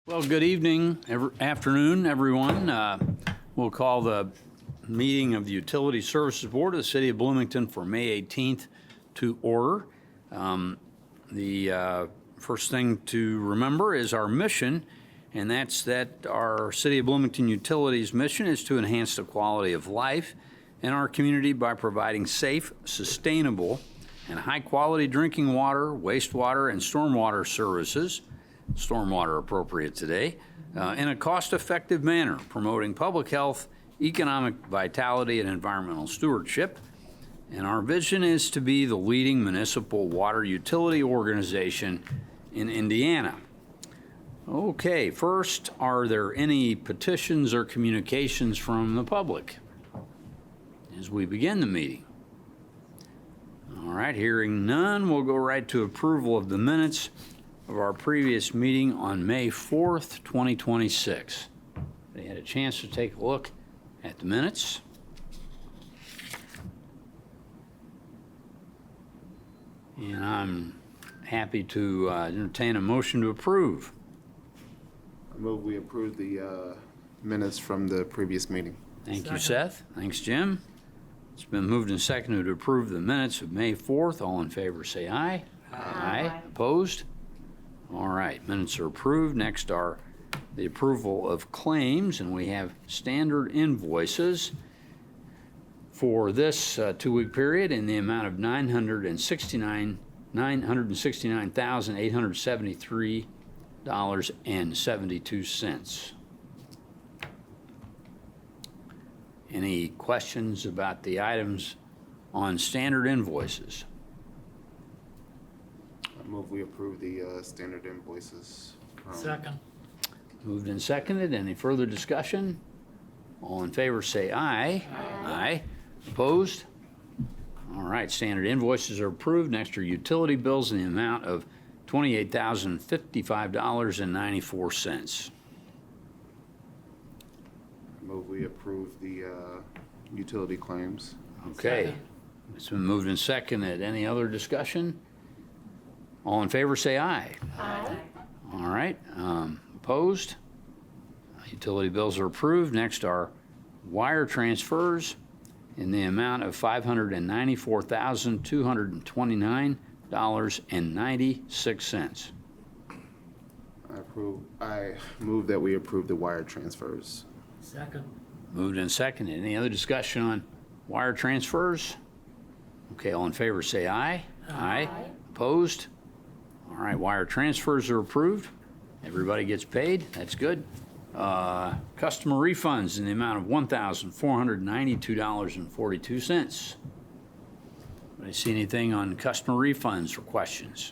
Well, good evening, afternoon, everyone. We'll call the meeting of the Utility Services Board of the City of Bloomington for May 18th to order. The first thing to remember is our mission, and that's that our City of Bloomington Utilities mission is to enhance the quality of life in our community by providing safe, sustainable, and high-quality drinking water, wastewater, and stormwater services, stormwater appropriate today, in a cost-effective manner, promoting public health, economic vitality, and environmental stewardship. And our vision is to be the leading municipal water utility organization in Indiana. Okay, first, are there any petitions or communications from the public as we begin the meeting? All right, hearing none, we'll go right to approval of the minutes of our previous meeting on May 4th, 2026. They had a chance to take a look at the minutes. And I'm happy to entertain a motion to approve. I move we approve the minutes from the previous meeting. Thank you, Seth. Thanks, Jim. It's been moved and seconded to approve the minutes of May 4th. All in favor say aye. Aye. Opposed? All right, minutes are approved. Next are the approval of claims, and we have standard invoices for this two-week period in the amount of $969,873.72. Any questions about the items on standard invoices? I move we approve the standard invoices. Second. Moved and seconded. Any further discussion? All in favor say aye. Aye. Opposed? All right, standard invoices are approved. Next are utility bills in the amount of $28,055.94. I move we approve the utility claims. Okay. Second. It's been moved and seconded. Any other discussion? All in favor say aye. Aye. All right, opposed? Utility bills are approved. Next are wire transfers in the amount of $594,229.96. I move that we approve the wire transfers. Second. Moved and seconded. Any other discussion on wire transfers? Okay, all in favor say aye. Aye. Opposed? All right, wire transfers are approved. Everybody gets paid. That's good. Customer refunds in the amount of $1,492.42. Anybody see anything on customer refunds or questions?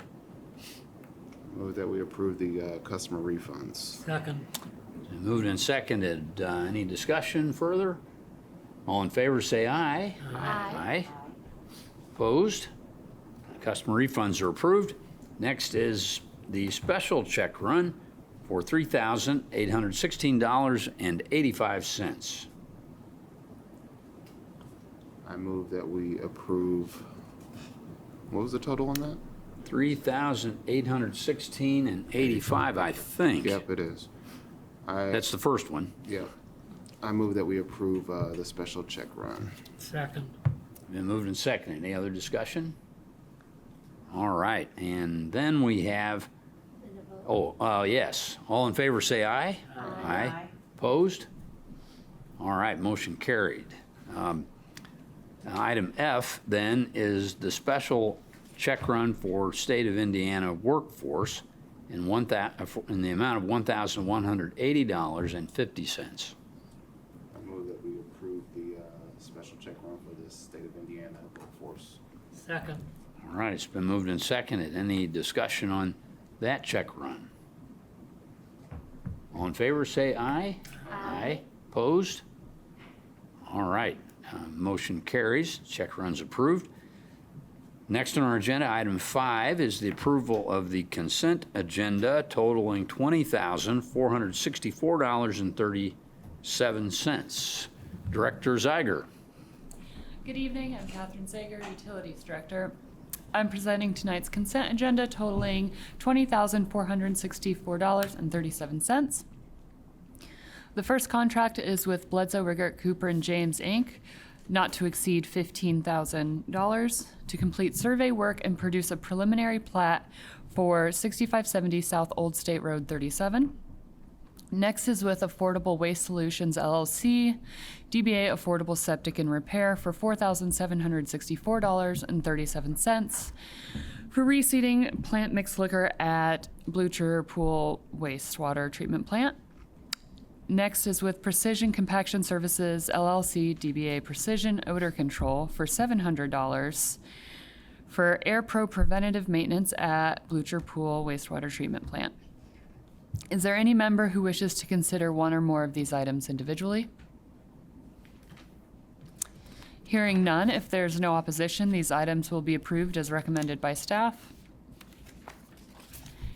Move that we approve the customer refunds. Second. Moved and seconded. Any discussion further? All in favor say aye. Aye. Opposed? Customer refunds are approved. Next is the special check run for $3,816.85. I move that we approve. What was the total on that? $3,816.85, I think. Yep, it is. That's the first one. Yeah. I move that we approve the special check run. Second. Been moved and seconded. Any other discussion? All right, and then we have, yes. All in favor say aye. Aye. Opposed? All right, motion carried. Item F then is the special check run for State of Indiana workforce in the amount of $1,180.50. I move that we approve the special check run for the State of Indiana workforce. Second. All right, it's been moved and seconded. Any discussion on that check run? All in favor say aye. Aye. Opposed? All right, motion carries. Check run's approved. Next on our agenda, item 5 is the approval of the consent agenda totaling $20,464.37. Director Zeiger. Good evening, I'm Catherine Sager, Utilities Director. I'm presenting tonight's consent agenda totaling $20,464.37. The first contract is with Bledsoe, Riggert, Cooper, and James, Inc., not to exceed $15,000 to complete survey work and produce a preliminary plat for 6570 South Old State Road 37. Next is with Affordable Waste Solutions LLC, DBA Affordable Septic and Repair for $4,764.37 for reseeding plant mixed liquor at Blucher Pool Wastewater Treatment Plant. Next is with Precision Compaction Services LLC, DBA Precision Odor Control for $700 for Air Pro preventative maintenance at Blucher Pool Wastewater Treatment Plant. Is there any member who wishes to consider one or more of these items individually? Hearing none, if there's no opposition, these items will be approved as recommended by staff.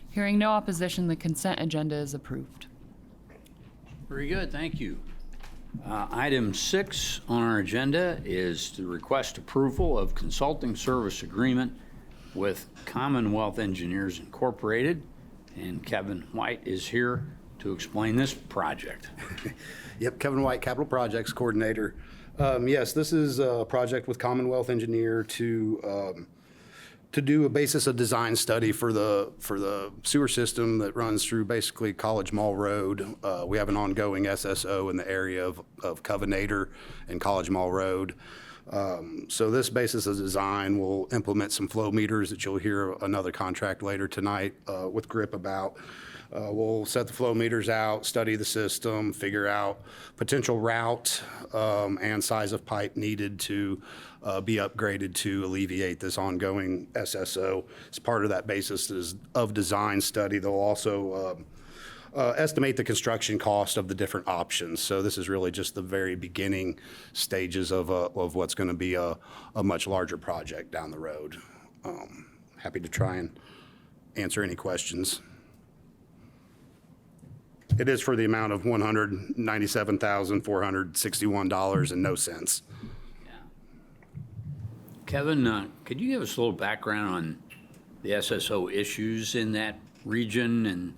Hearing no opposition, the consent agenda is approved. Very good, thank you. Item 6 on our agenda is to request approval of consulting service agreement with Commonwealth Engineers Incorporated, and Kevin White is here to explain this project. Yep, Kevin White, Capital Projects Coordinator. Yes, this is a project with Commonwealth Engineer to do a basis of design study for the sewer system that runs through basically College Mall Road. We have an ongoing SSO in the area of Covenator and College Mall Road. So this basis of design will implement some flow meters that you'll hear another contract later tonight with GRIP about. We'll set the flow meters out, study the system, figure out potential route and size of pipe needed to be upgraded to alleviate this ongoing SSO. As part of that basis of design study, they'll also estimate the construction cost of the different options. So this is really just the very beginning stages of what's going to be a much larger project down the road. Happy to try and answer any questions. It is for the amount of $197,461 and no cents. Kevin, could you give us a little background on the SSO issues in that region and,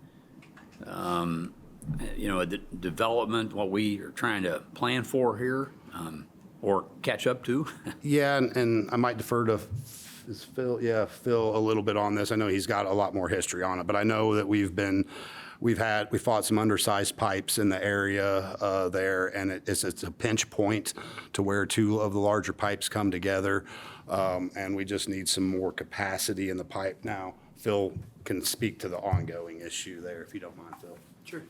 the development, what we are trying to plan for here or catch up to? Yeah, and I might defer to Phil a little bit on this. I know he's got a lot more history on it, but I know that we fought some undersized pipes in the area there, and it's a pinch point to where two of the larger pipes come together, and we just need some more capacity in the pipe now. Phil can speak to the ongoing issue there, if you don't mind, Phil. Sure.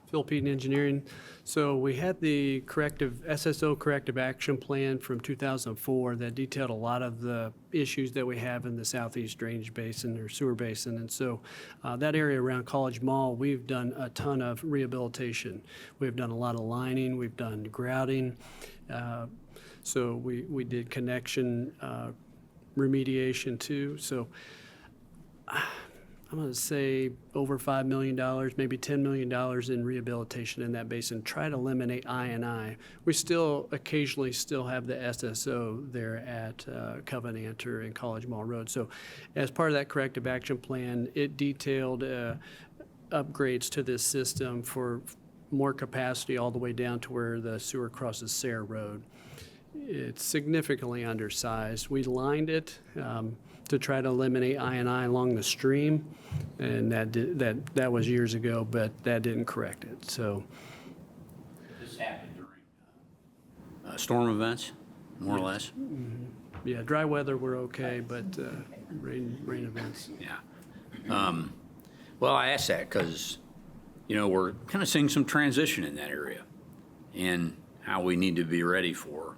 Phil Peden Engineering. So we had the SSO corrective action plan from 2004 that detailed a lot of the issues that we have in the southeast drainage basin or sewer basin. And so that area around College Mall, we've done a ton of rehabilitation. We've done a lot of lining, we've done grouting. So we did connection remediation too. So I'm going to say over $5 million, maybe $10 million in rehabilitation in that basin. Try to eliminate I&I. We still occasionally have the SSO there at Covenanter and College Mall Road. So as part of that corrective action plan, it detailed upgrades to this system for more capacity all the way down to where the sewer crosses Sayre Road. It's significantly undersized. We lined it to try to eliminate I&I along the stream, and that was years ago, but that didn't correct it. So This happened during storm events, more or less? yeah, dry weather we're okay, but rain events. Yeah. Well, I asked that because, we're kind of seeing some transition in that area and how we need to be ready for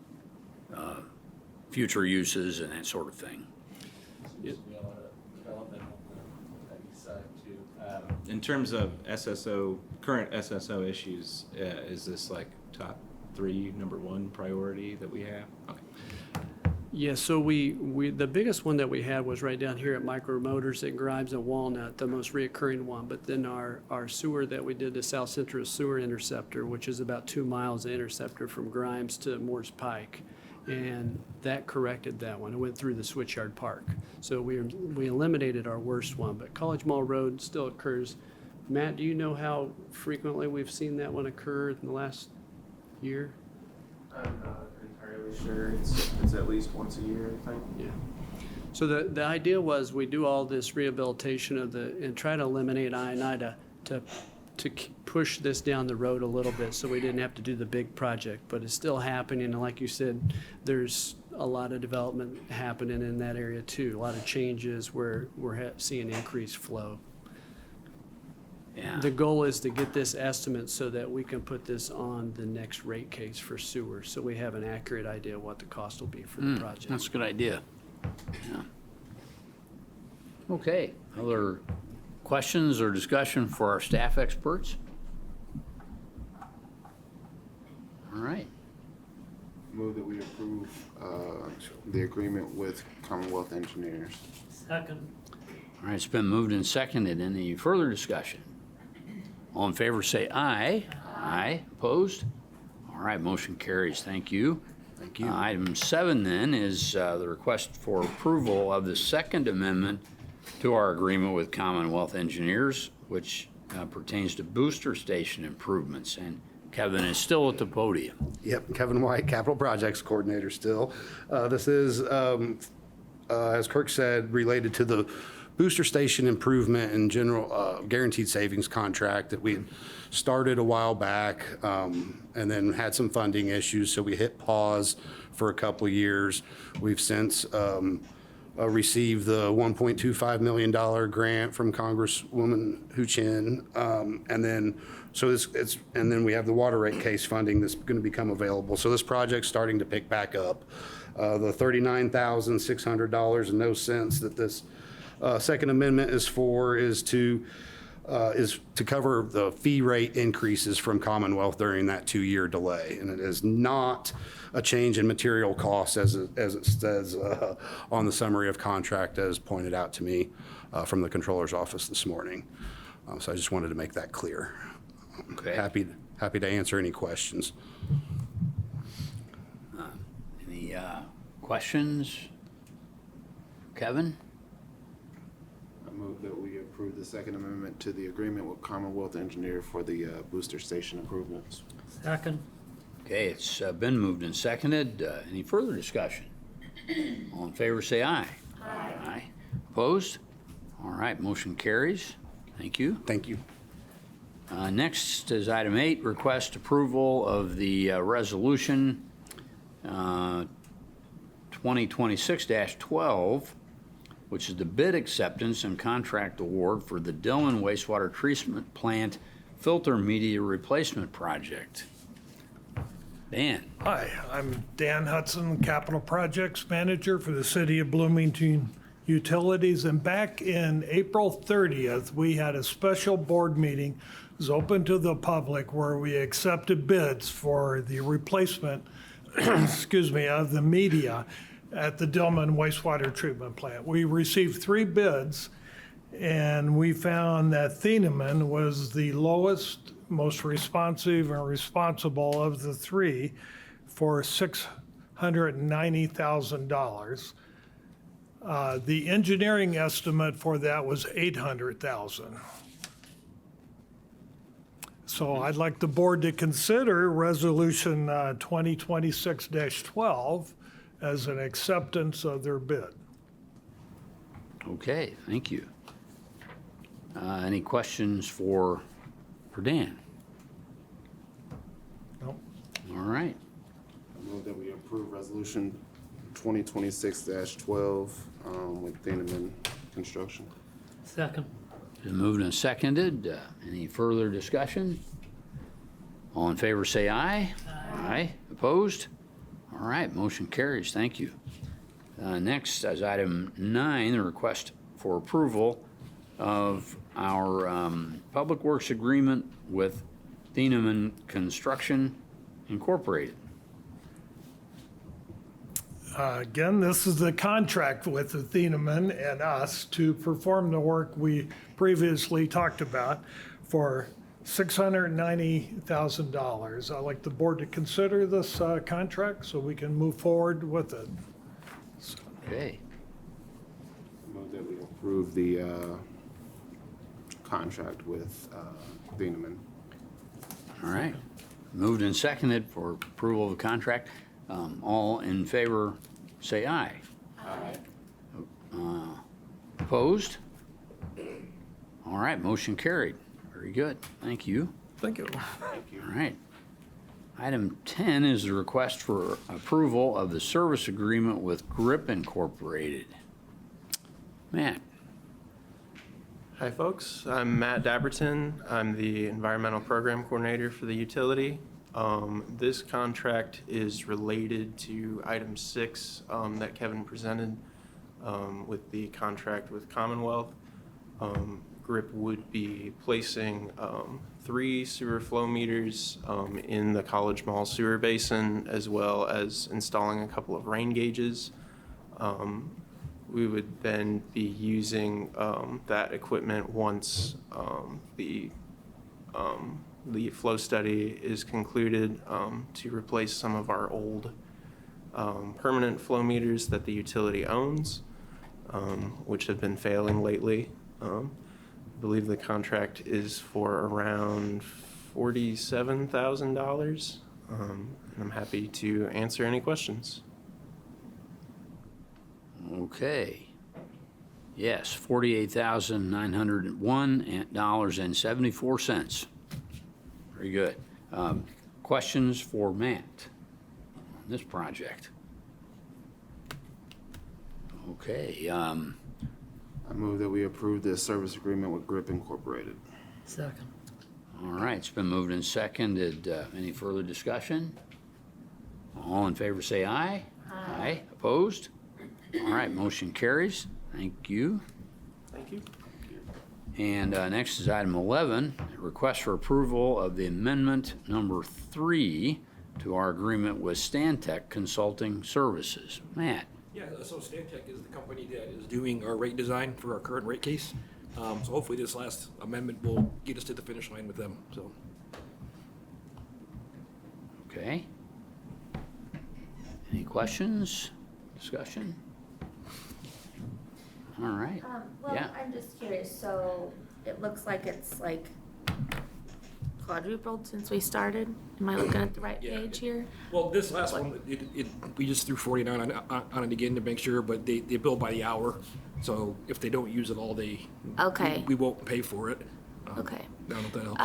future uses and that sort of thing. In terms of current SSO issues, is this like top 3, number 1 priority that we have? Okay. Yeah, so the biggest one that we had was right down here at Micro Motors at Grimes and Walnut, the most reoccurring one. But then our sewer that we did, the South Central Sewer Interceptor, which is about 2 miles of interceptor from Grimes to Moores Pike. and that corrected that one. It went through the Switchyard Park. So we eliminated our worst one, but College Mall Road still occurs. Matt, do you know how frequently we've seen that one occur in the last year? I'm not entirely sure. It's at least once a year, I think. Yeah. So the idea was we do all this rehabilitation of and try to eliminate I&I to push this down the road a little bit so we didn't have to do the big project, but it's still happening. And like you said, there's a lot of development happening in that area too. A lot of changes where we're seeing increased flow. Yeah. The goal is to get this estimate so that we can put this on the next rate case for sewer, so we have an accurate idea of what the cost will be for the project. That's a good idea. Yeah. Okay, other questions or discussion for our staff experts? All right, Move that we approve the agreement with Commonwealth Engineers. Second. all right, it's been moved and seconded. Any further discussion? All in favor, say aye. Aye. Opposed? All right, motion carries. Thank you. Thank you. Item 7 then is the request for approval of the Second Amendment to our agreement with Commonwealth Engineers, which pertains to booster station improvements. And Kevin is still at the podium. Yep, Kevin White, Capital Projects Coordinator still. This is, as Kirk said, related to the booster station improvement and general guaranteed savings contract that we had started a while back, and then had some funding issues, so we hit pause for a couple of years. We've since received the $1.25 million grant from Congresswoman Huchin, and then and then we have the water rate case funding that's going to become available. So this project's starting to pick back up. The $39,600 and no cents that this Second Amendment is for is to cover the fee rate increases from Commonwealth during that 2-year delay. And it is not a change in material costs as it says on the summary of contract as pointed out to me from the Controller's office this morning. So I just wanted to make that clear. Okay. Happy to answer any questions. Any questions? Kevin? I move that we approve the Second Amendment to the agreement with Commonwealth Engineer for the booster station improvements. Second. Okay, it's been moved and seconded. Any further discussion? All in favor, say aye. Aye. Aye. Opposed? All right, motion carries. Thank you. Thank you. Next is item 8, request approval of the resolution 2026-12, which is the bid acceptance and contract award for the Dillon Wastewater Treatment Plant Filter Media Replacement Project. Dan? Hi, I'm Dan Hudson, Capital Projects Manager for the City of Bloomington Utilities. And back in April 30th, we had a special board meeting. It was open to the public where we accepted bids for the replacement, excuse me, of the media at the Dillman Wastewater Treatment Plant. We received 3 bids, and we found that Thieneman was the lowest, most responsive and responsible of the 3 for $690,000. The engineering estimate for that was $800,000. So I'd like the board to consider Resolution 2026-12 as an acceptance of their bid. Okay, thank you. Any questions for Dan? No. All right. I move that we approve Resolution 2026-12 with Thieneman Construction. Second. Been moved and seconded. Any further discussion? All in favor, say aye. Aye. Opposed? All right, motion carries. Thank you. Next, as item 9, the request for approval of our Public Works Agreement with Thieneman Construction Incorporated. Again, this is the contract with the Thieneman and us to perform the work we previously talked about for $690,000. I'd like the board to consider this contract so we can move forward with it. Okay. Move that we approve the contract with Thieneman. All right. Moved and seconded for approval of the contract. All in favor, say aye. Aye. Opposed? All right, motion carried. Very good. Thank you. Thank you. All right. Item 10 is the request for approval of the service agreement with GRIP Incorporated. Matt? Hi, folks. I'm Matt Dabberton. I'm the Environmental Program Coordinator for the utility. This contract is related to item 6 that Kevin presented with the contract with Commonwealth. GRIP would be placing 3 sewer flow meters in the College Mall sewer basin, as well as installing a couple of rain gauges. We would then be using that equipment once the flow study is concluded to replace some of our old permanent flow meters that the utility owns, which have been failing lately. I believe the contract is for around $47,000. And I'm happy to answer any questions. Okay. Yes, $48,901.74. Very good. Questions for Matt on this project? Okay. I move that we approve this service agreement with GRIP Incorporated. Second. All right, it's been moved and seconded. Any further discussion? All in favor say aye. Aye. Opposed? All right, motion carries. Thank you. Thank you. And next is item 11, request for approval of the amendment number 3 to our agreement with Stantec Consulting Services. Matt? Yeah, so Stantec is the company that is doing our rate design for our current rate case. So hopefully this last amendment will get us to the finish line with them, so. Okay. Any questions, discussion? All right. Well, Yeah. I'm just curious, so it looks like it's like quadrupled since we started. Am I looking at the right Yeah. page here? Well, this last one, we just threw 49 on it again to make sure, but they bill by the hour. So if they don't use it all, Okay, we won't pay for it. okay. I don't know if that helps.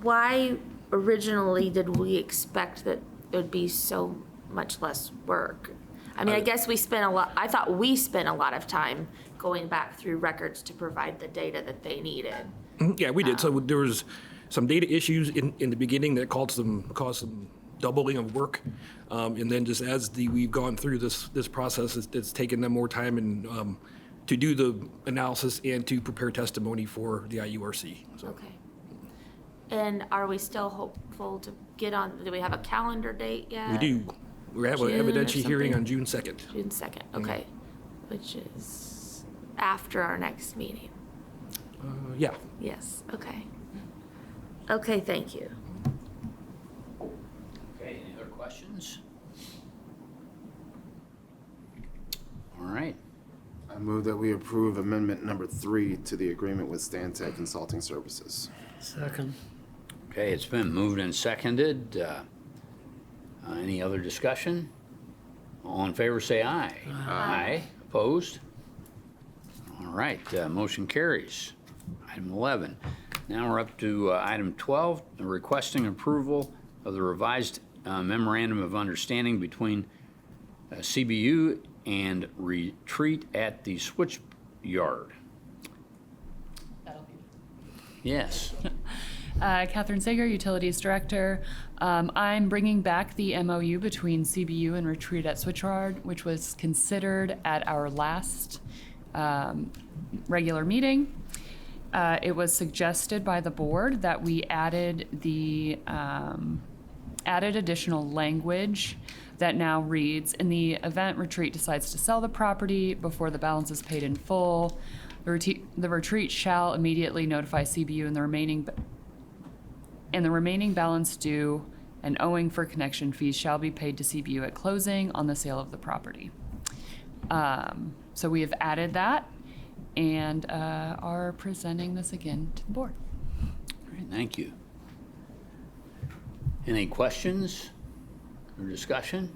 Why originally did we expect that it would be so much less work? I mean, I guess we spent I thought we spent a lot of time going back through records to provide the data that they needed. Yeah, we did. So there was some data issues in the beginning that caused some doubling of work. And then just as we've gone through this process, it's taken them more time and to do the analysis and to prepare testimony for the IURC. So. Okay. And are we still hopeful to get on, do we have a calendar date yet? We do. We have an June or evidentiary hearing on something? June 2nd. June 2nd, okay. Which is after our next meeting. Yeah. Yes, okay. Okay, thank you. Okay, any other questions? All right. I move that we approve amendment number 3 to the agreement with Stantec Consulting Services. Second. Okay, it's been moved and seconded. Any other discussion? All in favor say aye. Aye. Opposed? All right, motion carries. Item 11. Now we're up to item 12, requesting approval of the revised memorandum of understanding between CBU and Retreat at the Switch Yard. That'll be me. Yes. Catherine Sager, Utilities Director. I'm bringing back the MOU between CBU and Retreat at Switchyard, which was considered at our last regular meeting. It was suggested by the board that we added additional language that now reads, in the event Retreat decides to sell the property before the balance is paid in full, The retreat shall immediately notify CBU and the remaining balance due and owing for connection fees shall be paid to CBU at closing on the sale of the property. So we have added that and are presenting this again to the board. All right, thank you. Any questions or discussion?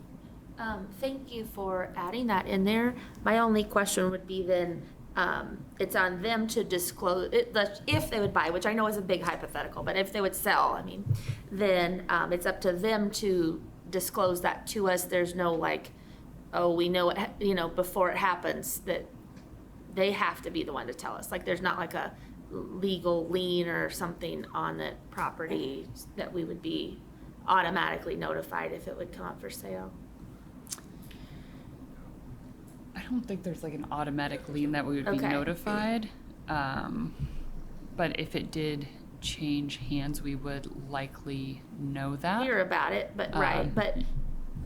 Thank you for adding that in there. My only question would be then, it's on them to disclose, if they would buy, which I know is a big hypothetical, but if they would sell, I mean, then it's up to them to disclose that to us. There's no like, oh, we know it, before it happens, that they have to be the one to tell us. Like, there's not like a legal lien or something on the property that we would be automatically notified if it would come up for sale. I don't think there's like an automatic lien that we would be Okay. notified. But if it did change hands, we would likely know that. Hear about it, but right, but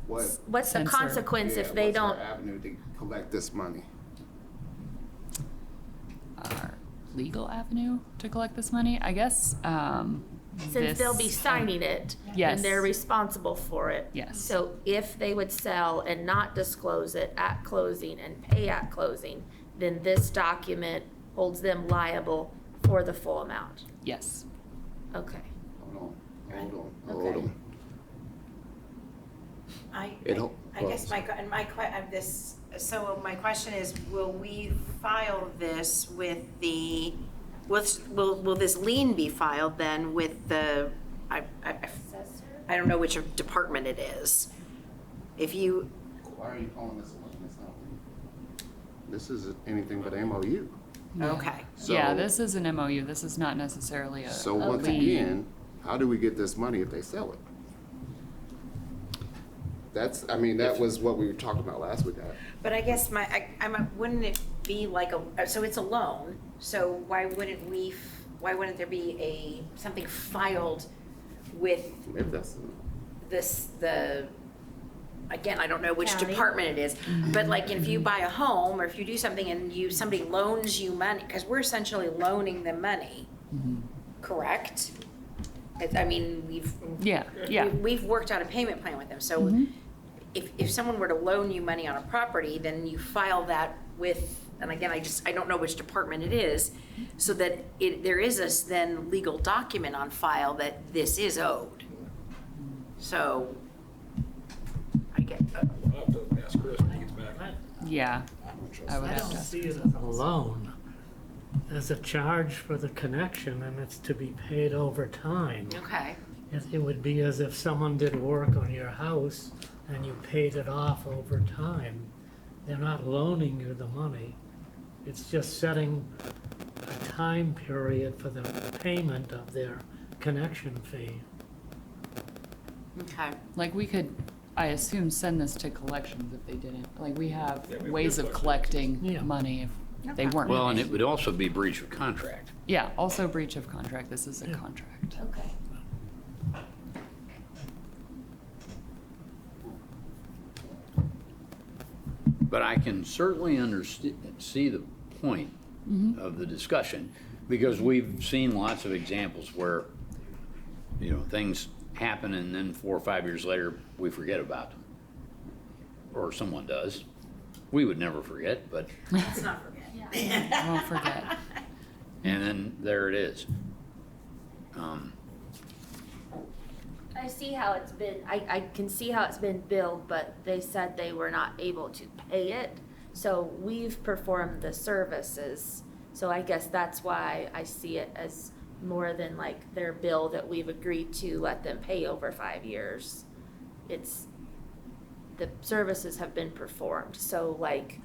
What? what's the Censor. consequence if they what's our don't? avenue to collect this money? Our legal avenue to collect this money, I guess. Since they'll be signing it, Yes. and they're responsible for it. Yes. So if they would sell and not disclose it at closing and pay at closing, then this document holds them liable for the full amount. Yes. Okay. Hold on. Okay. I guess my question is, will we file this with the, will this lien be filed then with the, I don't know which department it is. If you, Why are you calling this a loan? It's not a loan. This is anything but MOU. okay. Yeah, So- this is an MOU. This is not necessarily a So a once lien. again, how do we get this money if they sell it? That was what we were talking about last week. But I guess wouldn't it be like so it's a loan, so why wouldn't there be something filed with Maybe that's, again, I don't know which County. department it is, but like if you buy a home or if you do something and somebody loans you money, because we're essentially loaning them money, correct? Yeah, yeah. We've worked out a payment plan with them, so if someone were to loan you money on a property, then you file that with, and again, I don't know which department it is, so that there is a then legal document on file that this is owed. So, I get, We'll have to ask Chris when he gets back. Yeah. I would I have don't to. see it as a loan. There's a charge for the connection and it's to be paid over time. okay, It would be as if someone did work on your house and you paid it off over time. They're not loaning you the money. It's just setting a time period for the payment of their connection fee. okay. Like, we could, I assume, send this to collections if they didn't. Like, we have Yeah, we have ways good of collections. collecting Yeah. money if they Okay. weren't. Well, and it would also be breach of contract. Yeah, also breach of contract. This is a contract. Okay. But I can certainly see the point of the discussion, because we've seen lots of examples where, things happen and then 4 or 5 years later, we forget about them. Or someone does. We would never forget, but, Let's not forget. I won't forget. and then there it is. I see how it's been, I can see how it's been billed, but they said they were not able to pay it. So we've performed the services. So I guess that's why I see it as more than like their bill that we've agreed to let them pay over 5 years. It's, the services have been performed. So like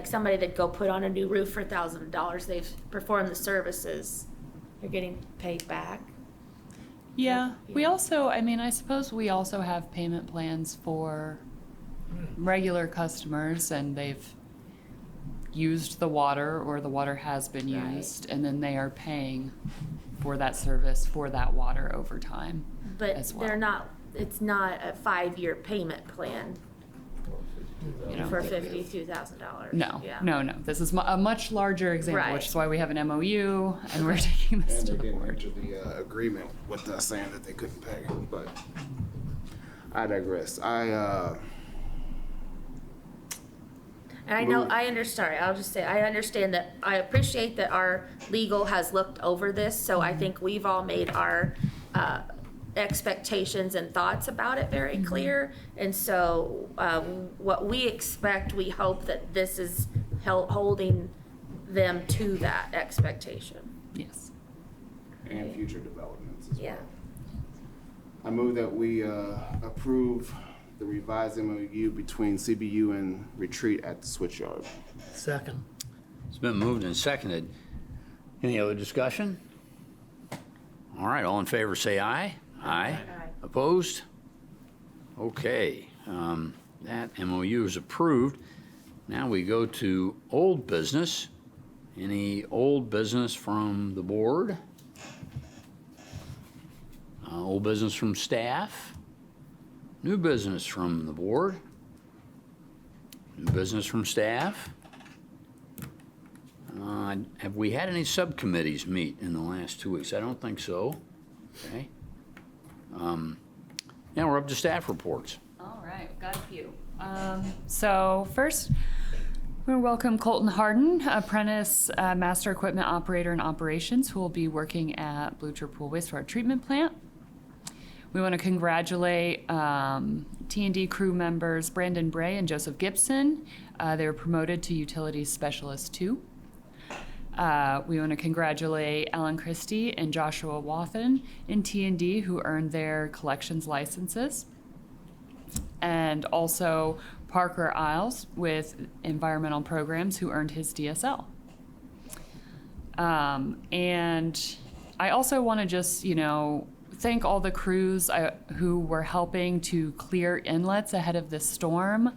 somebody that go put on a new roof for $1,000, they've performed the services. They're getting paid back. Yeah, we also, I suppose we also have payment plans for regular customers, and they've used the water, or the water has been Right. used, and then they are paying for that service, for that water over time But as well. they're not, it's not a 5-year payment plan. you know. For $52,000. No, Yeah. no, no. This is a much larger example, Right. which is why we have an MOU and we're taking this And to they the didn't board. enter the agreement with us saying that they couldn't pay, but I digress. And I know, I'll just say, I understand that, I appreciate that our legal has looked over this, so I think we've all made our, expectations and thoughts about it very clear. And so, what we expect, we hope that this is holding them to that expectation. Yes. And future developments as well. Yeah. I move that we approve the revised MOU between CBU and Retreat at the Switchyard. Second. It's been moved and seconded. Any other discussion? All right, all in favor, say aye. Aye. Opposed? Okay, that MOU is approved. Now we go to old business. Any old business from the board? Old business from staff? New business from the board? New business from staff? Have we had any subcommittees meet in the last 2 weeks? I don't think so. Okay. Now we're up to staff reports. All right, got a few. So first, we want to welcome Colton Harden, apprentice master equipment operator in operations, who will be working at Blucher Pool Wastewater Treatment Plant. We want to congratulate T&D crew members Brandon Bray and Joseph Gibson. They were promoted to Utilities Specialist 2. We want to congratulate Alan Christie and Joshua Wathen in T&D, who earned their collections licenses. And also Parker Isles with environmental programs, who earned his DSL. And I also want to just, thank all the crews who were helping to clear inlets ahead of this storm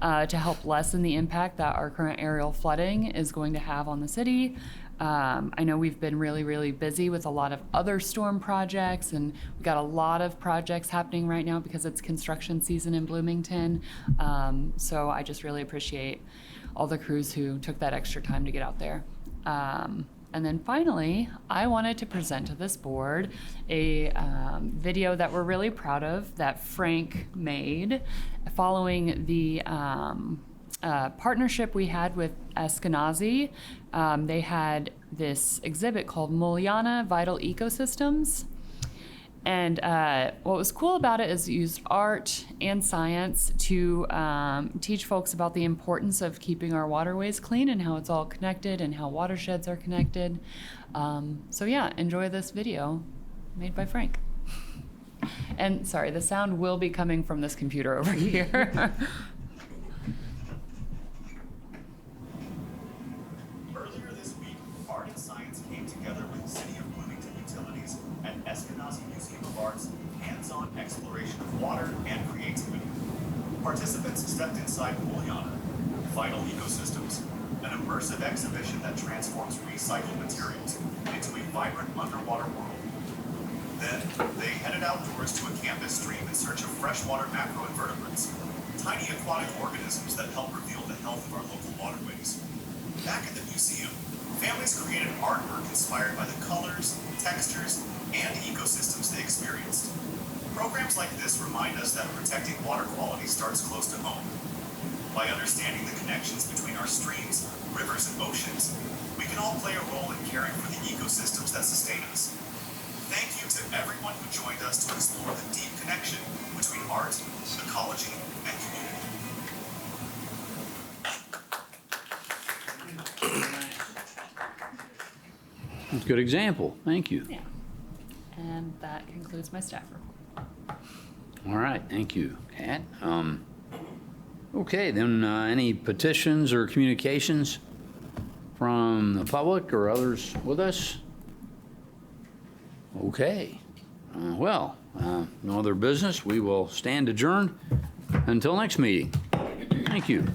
to help lessen the impact that our current aerial flooding is going to have on the city. I know we've been really, really busy with a lot of other storm projects, and we've got a lot of projects happening right now because it's construction season in Bloomington. So I just really appreciate all the crews who took that extra time to get out there. And then finally, I wanted to present to this board a video that we're really proud of that Frank made following the partnership we had with Eskenazi. They had this exhibit called Muliana Vital Ecosystems. And what was cool about it is it used art and science to teach folks about the importance of keeping our waterways clean and how it's all connected and how watersheds are connected. So yeah, enjoy this video made by Frank. And sorry, the sound will be coming from this computer over here. Earlier this week, art and science came together with the City of Bloomington Utilities and Eskenazi Museum of Art's hands-on exploration of water and creativity. Participants stepped inside Muliana, Vital Ecosystems, an immersive exhibition that transforms recycled materials into a vibrant underwater world. Then, they headed outdoors to a campus stream in search of freshwater macroinvertebrates, tiny aquatic organisms that help reveal the health of our local waterways. Back at the museum, families created artwork inspired by the colors, textures, and ecosystems they experienced. Programs like this remind us that protecting water quality starts close to home. By understanding the connections between our streams, rivers, and oceans, we can all play a role in caring for the ecosystems that sustain us. Thank you to everyone who joined us to explore the deep connection between art, ecology, and community. That's a good example. Thank you. Yeah. And that concludes my staff report. All right, thank you, Kat. Okay, then any petitions or communications from the public or others with us? Okay, no other business. We will stand adjourned until next meeting. Thank you.